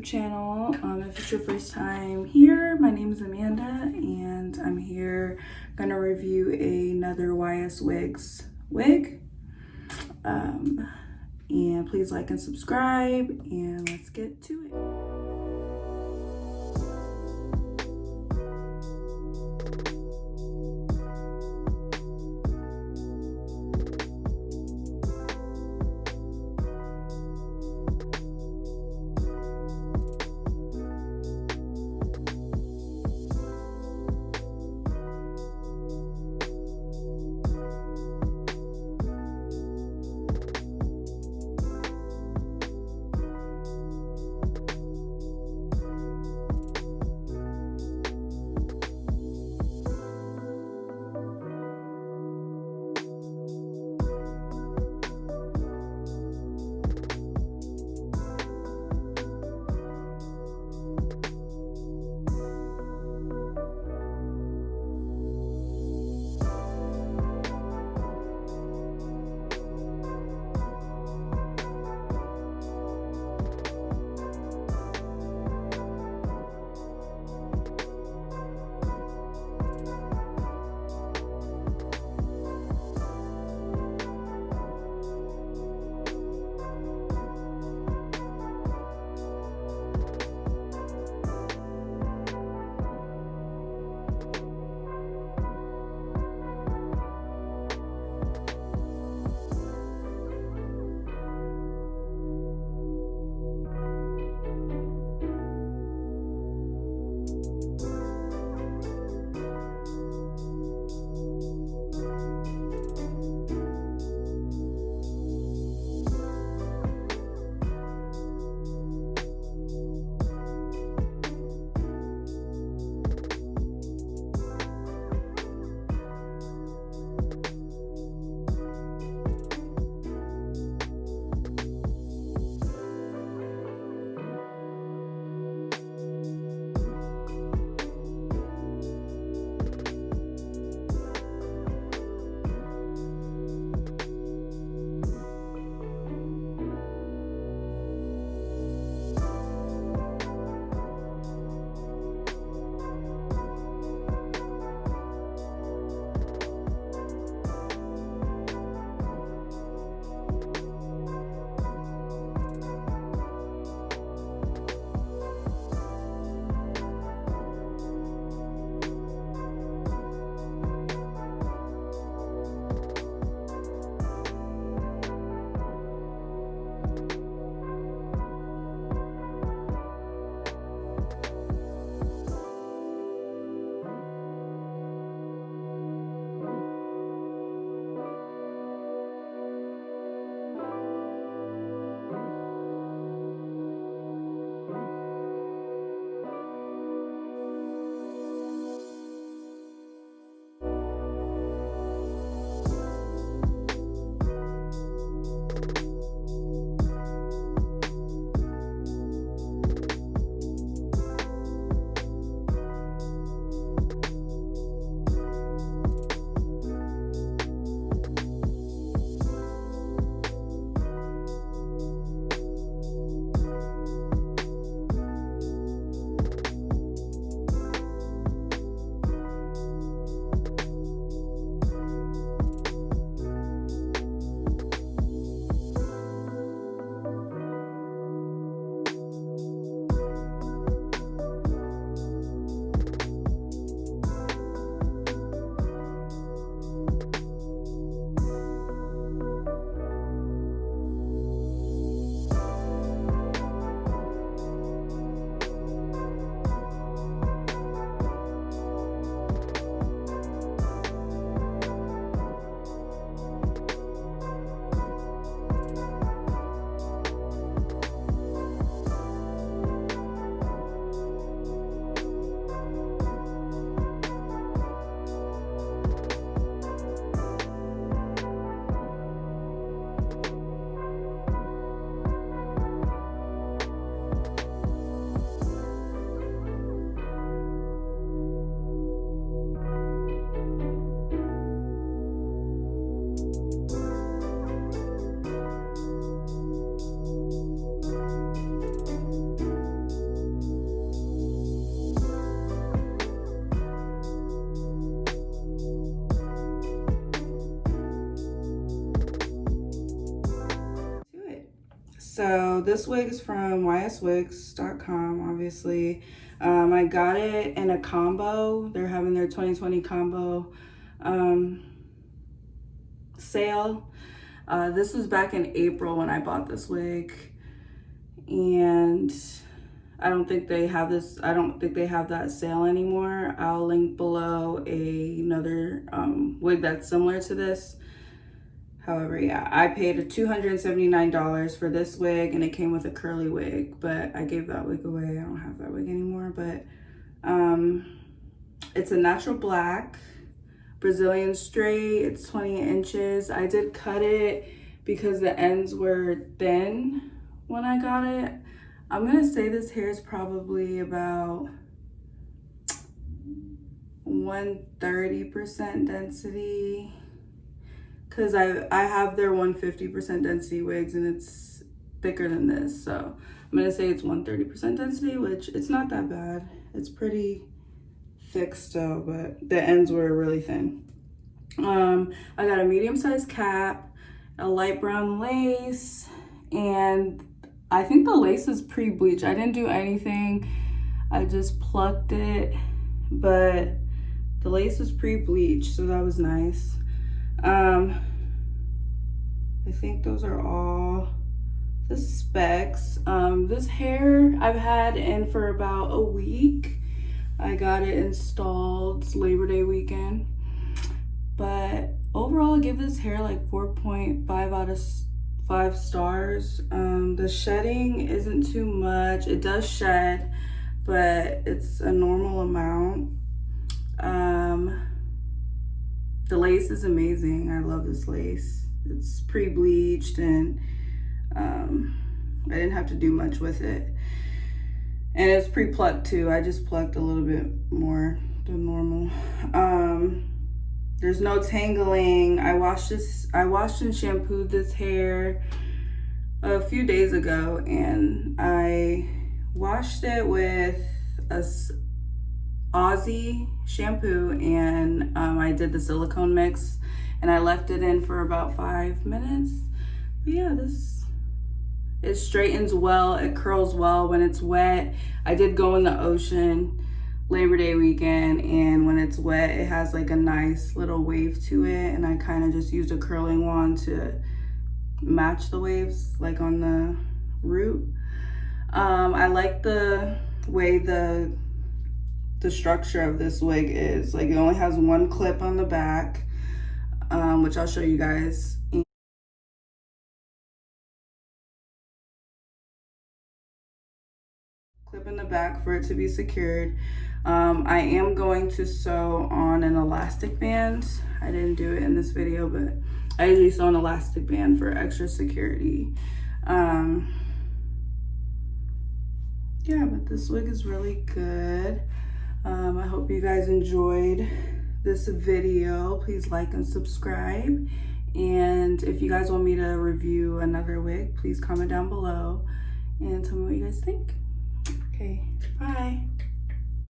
channel. If it's your first time here, my name is Amanda and I'm here gonna review another Yswigs wig. And please like and subscribe, and let's get to it. So this wig is from Yswigs.com, obviously. I got it in a combo. They're having their 2020 combo sale. This was back in April when I bought this wig, and I don't think they have that sale anymore. I'll link below another wig that's similar to this. However, yeah, I paid $279 for this wig, and it came with a curly wig, but I gave that wig away. I don't have that wig anymore, but it's a natural black Brazilian straight. It's 20 inches. I did cut it because the ends were thin when I got it. I'm gonna say this hair is probably about 130% density, because I have their 150% density wigs, and it's thicker than this. So I'm gonna say it's 130% density, which it's not that bad. It's pretty thick still, but the ends were really thin. I got a medium-sized cap, a light brown lace, and I think the lace is pre-bleached. I didn't do anything. I just plucked it, but the lace is pre-bleached, so that was nice. I think those are all the specs. This hair I've had in for about a week. I got it installed Labor Day weekend. But overall, I give this hair like 4.5 out of 5 stars. The shedding isn't too much. It does shed, but it's a normal amount. The lace is amazing. I love this lace. It's pre-bleached, and I didn't have to do much with it. And it's pre-plucked too. I just plucked a little bit more than normal. There's no tangling. I washed and shampooed this hair a few days ago, and I washed it with a Aussie shampoo, and I did the silicone mix, and I left it in for about 5 minutes. But yeah, it straightens well, it curls well when it's wet. I did go in the ocean Labor Day weekend, and when it's wet, it has like a nice little wave to it, and I kind of just used a curling wand to match the waves like on the root. I like the way the structure of this wig is. Like, it only has one clip on the back, which I'll show you guys. Clip in the back for it to be secured. I am going to sew on an elastic band. I didn't do it in this video, but I usually sew an elastic band for extra security. Yeah, but this wig is really good. I hope you guys enjoyed this video. Please like and subscribe. And if you guys want me to review another wig, please comment down below and tell me what you guys think. Okay, bye.